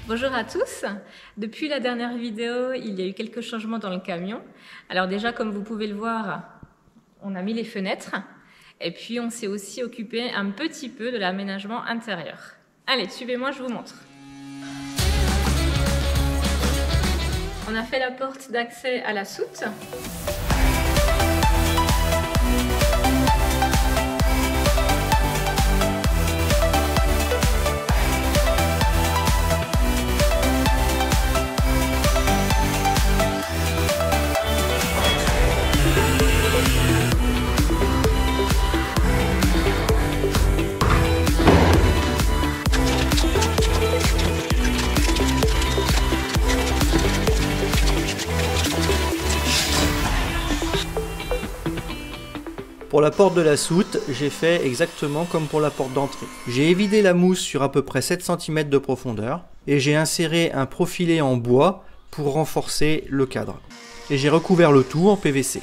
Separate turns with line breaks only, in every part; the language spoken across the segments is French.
Bonjour à tous. Depuis la dernière vidéo, il y a eu quelques changements dans le camion. Alors déjà, comme vous pouvez le voir, on a mis les fenêtres et puis on s'est aussi occupé un petit peu de l'aménagement intérieur. Allez, suivez-moi, je vous montre. On a fait la porte d'accès à la soute.
Pour la porte de la soute, j'ai fait exactement comme pour la porte d'entrée. J'ai évidé la mousse sur à peu près 7 cm de profondeur et j'ai inséré un profilé en bois pour renforcer le cadre. Et j'ai recouvert le tout en PVC.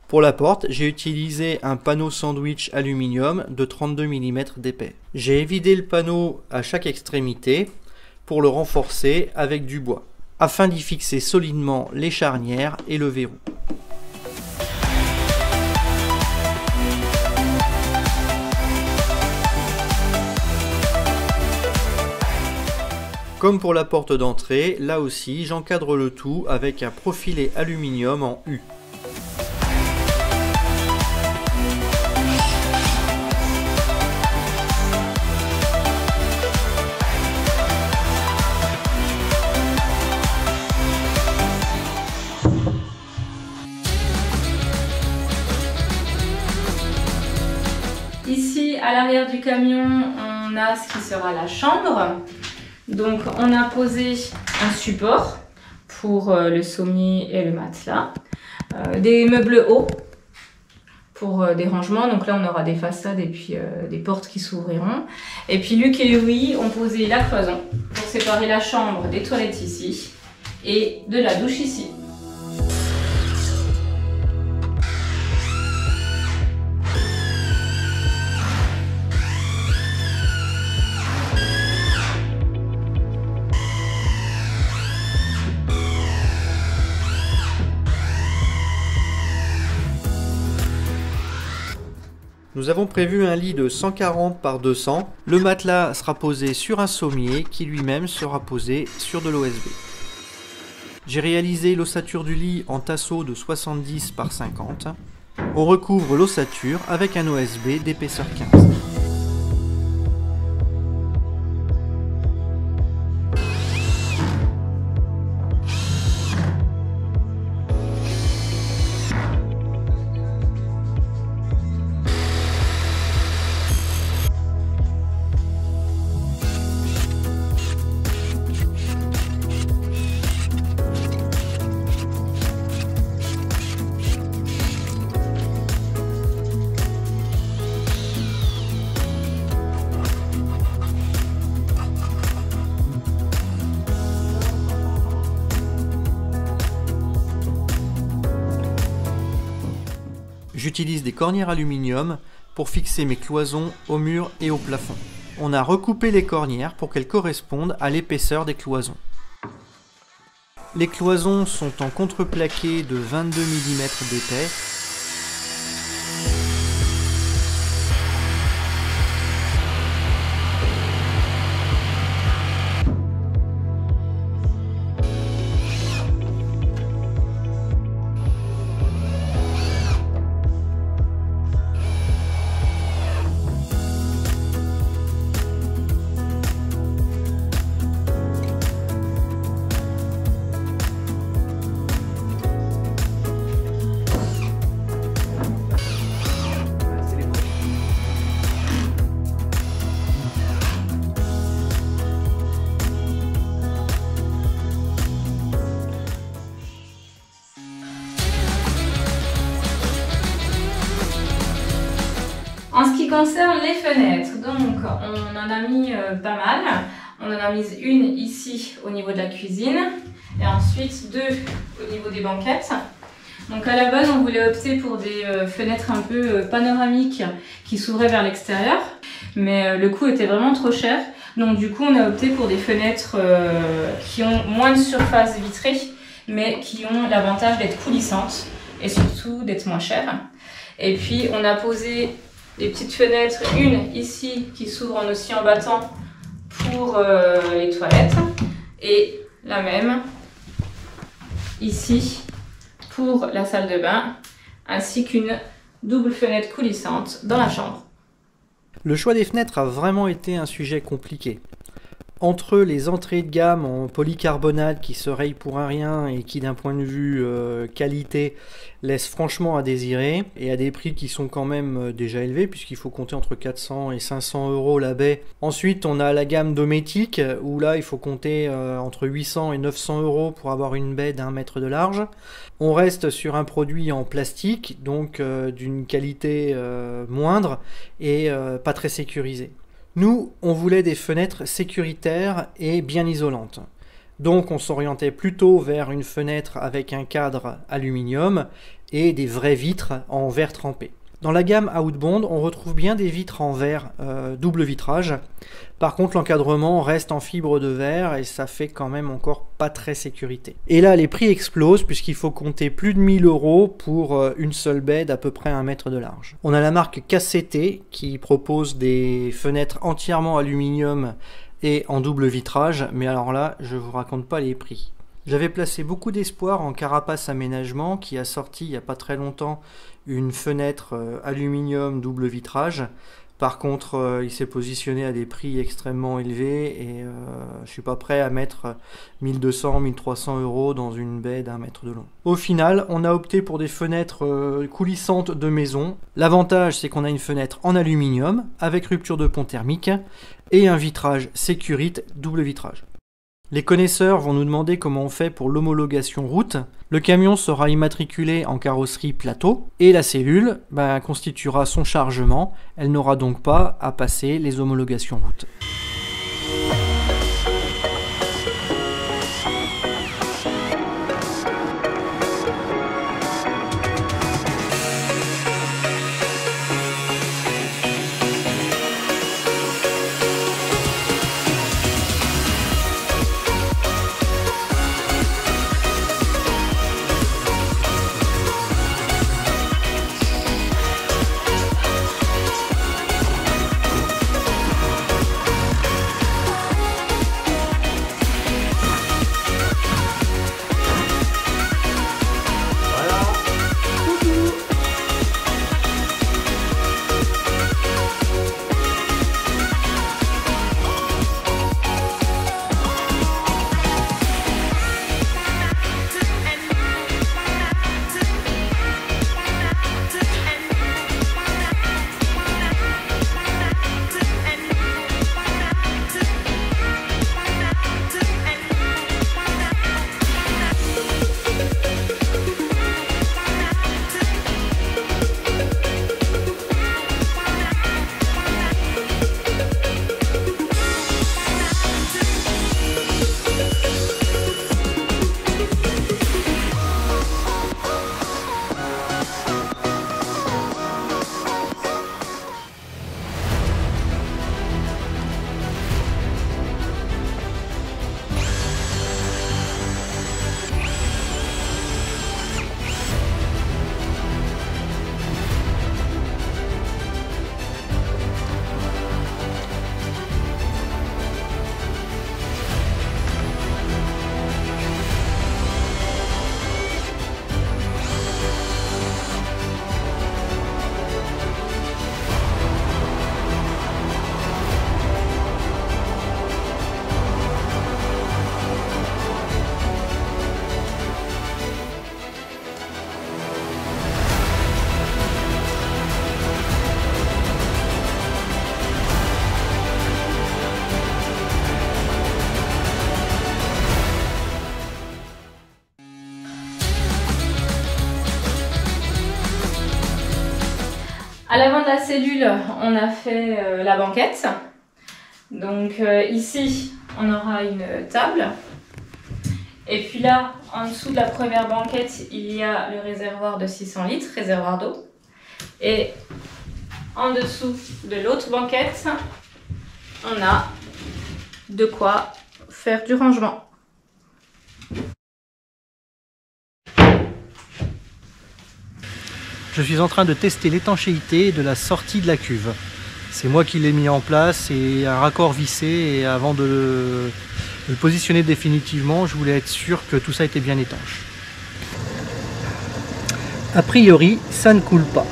Pour la porte, j'ai utilisé un panneau sandwich aluminium de 32 mm d'épais. J'ai évidé le panneau à chaque extrémité pour le renforcer avec du bois, afin d'y fixer solidement les charnières et le verrou. Comme pour la porte d'entrée, là aussi j'encadre le tout avec un profilé aluminium en U.
Ici, à l'arrière du camion, on a ce qui sera la chambre. Donc, on a posé un support pour le sommier et le matelas. Des meubles hauts pour des rangements. Donc là, on aura des façades et puis des portes qui s'ouvriront. Et puis, Luc et Louis ont posé la cloison pour séparer la chambre des toilettes ici et de la douche ici.
Nous avons prévu un lit de 140 par 200. Le matelas sera posé sur un sommier qui lui-même sera posé sur de l'OSB. J'ai réalisé l'ossature du lit en tasseau de 70 par 50. On recouvre l'ossature avec un OSB d'épaisseur 15. J'utilise des cornières aluminium pour fixer mes cloisons au mur et au plafond. On a recoupé les cornières pour qu'elles correspondent à l'épaisseur des cloisons. Les cloisons sont en contreplaqué de 22 mm d'épais.
En ce qui concerne les fenêtres, donc on en a mis pas mal. On en a mis une ici au niveau de la cuisine et ensuite 2 au niveau des banquettes. Donc à la base, on voulait opter pour des fenêtres un peu panoramiques qui s'ouvraient vers l'extérieur, mais le coût était vraiment trop cher. Donc du coup, on a opté pour des fenêtres qui ont moins de surface vitrée, mais qui ont l'avantage d'être coulissantes et surtout d'être moins chères. Et puis on a posé des petites fenêtres, une ici qui s'ouvre en oscillant battant pour les toilettes et la même ici pour la salle de bain, ainsi qu'une double fenêtre coulissante dans la chambre.
Le choix des fenêtres a vraiment été un sujet compliqué. Entre les entrées de gamme en polycarbonate qui se rayent pour un rien et qui d'un point de vue qualité laissent franchement à désirer, et à des prix qui sont quand même déjà élevés puisqu'il faut compter entre 400 et 500 € la baie. Ensuite on a la gamme Dometic où là il faut compter entre 800 et 900 € pour avoir une baie d'1 mètre de large. On reste sur un produit en plastique, donc d'une qualité moindre et pas très sécurisé. Nous, on voulait des fenêtres sécuritaires et bien isolantes. Donc on s'orientait plutôt vers une fenêtre avec un cadre aluminium et des vraies vitres en verre trempé. Dans la gamme Outbond, on retrouve bien des vitres en verre double vitrage. Par contre, l'encadrement reste en fibre de verre et ça fait quand même encore pas très sécurité. Et là, les prix explosent puisqu'il faut compter plus de 1000 € pour une seule baie d'à peu près 1 mètre de large. On a la marque KCT qui propose des fenêtres entièrement aluminium et en double vitrage, mais alors là, je vous raconte pas les prix. J'avais placé beaucoup d'espoir en Carapace Aménagement qui a sorti il n'y a pas très longtemps une fenêtre aluminium double vitrage. Par contre, il s'est positionné à des prix extrêmement élevés et je suis pas prêt à mettre 1200-1300 € dans une baie d'1 mètre de long. Au final, on a opté pour des fenêtres coulissantes de maison. L'avantage, c'est qu'on a une fenêtre en aluminium avec rupture de pont thermique et un vitrage Securite double vitrage. Les connaisseurs vont nous demander comment on fait pour l'homologation route. Le camion sera immatriculé en carrosserie plateau et la cellule constituera son chargement. Elle n'aura donc pas à passer les homologations route.
À l'avant de la cellule, on a fait la banquette. Donc ici, on aura une table. Et puis là, en dessous de la première banquette, il y a le réservoir de 600 litres, réservoir d'eau. Et en dessous de l'autre banquette, on a de quoi faire du rangement.
Je suis en train de tester l'étanchéité de la sortie de la cuve. C'est moi qui l'ai mis en place et un raccord vissé, et avant de le positionner définitivement, je voulais être sûr que tout ça était bien étanche. A priori, ça ne coule pas.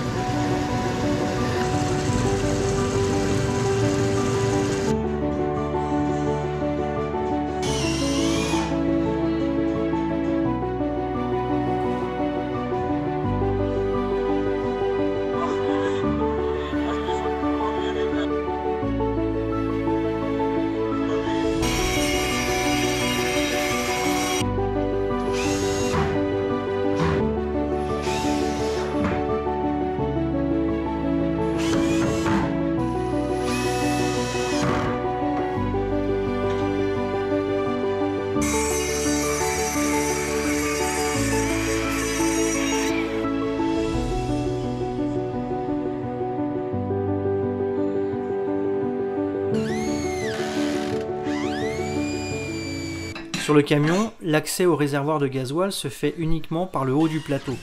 Sur le camion, l'accès au réservoir de gasoil se fait uniquement par le haut du plateau.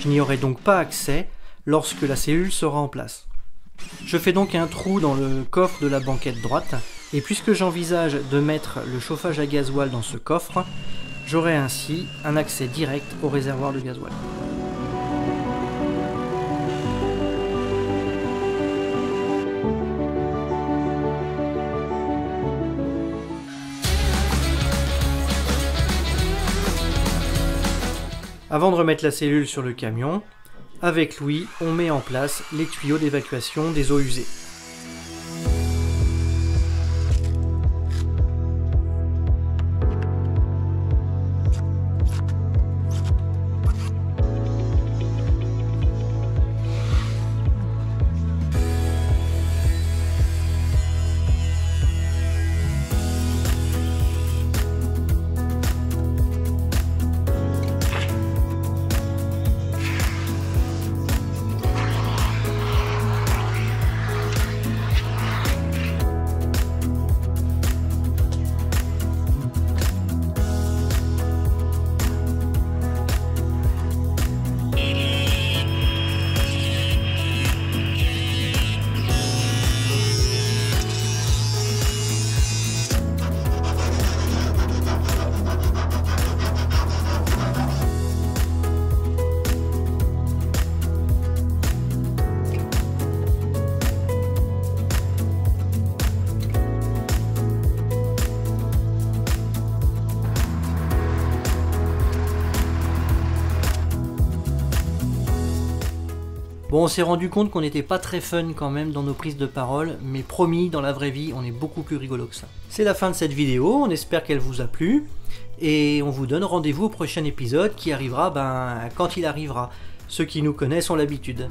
Je n'y aurai donc pas accès lorsque la cellule sera en place. Je fais donc un trou dans le coffre de la banquette droite, et puisque j'envisage de mettre le chauffage à gasoil dans ce coffre, j'aurai ainsi un accès direct au réservoir de gasoil. Avant de remettre la cellule sur le camion, avec Louis, on met en place les tuyaux d'évacuation des eaux usées. Bon, on s'est rendu compte qu'on n'était pas très fun quand même dans nos prises de parole, mais promis, dans la vraie vie, on est beaucoup plus rigolo que ça. C'est la fin de cette vidéo, on espère qu'elle vous a plu, et on vous donne rendez-vous au prochain épisode qui arrivera quand il arrivera. Ceux qui nous connaissent ont l'habitude.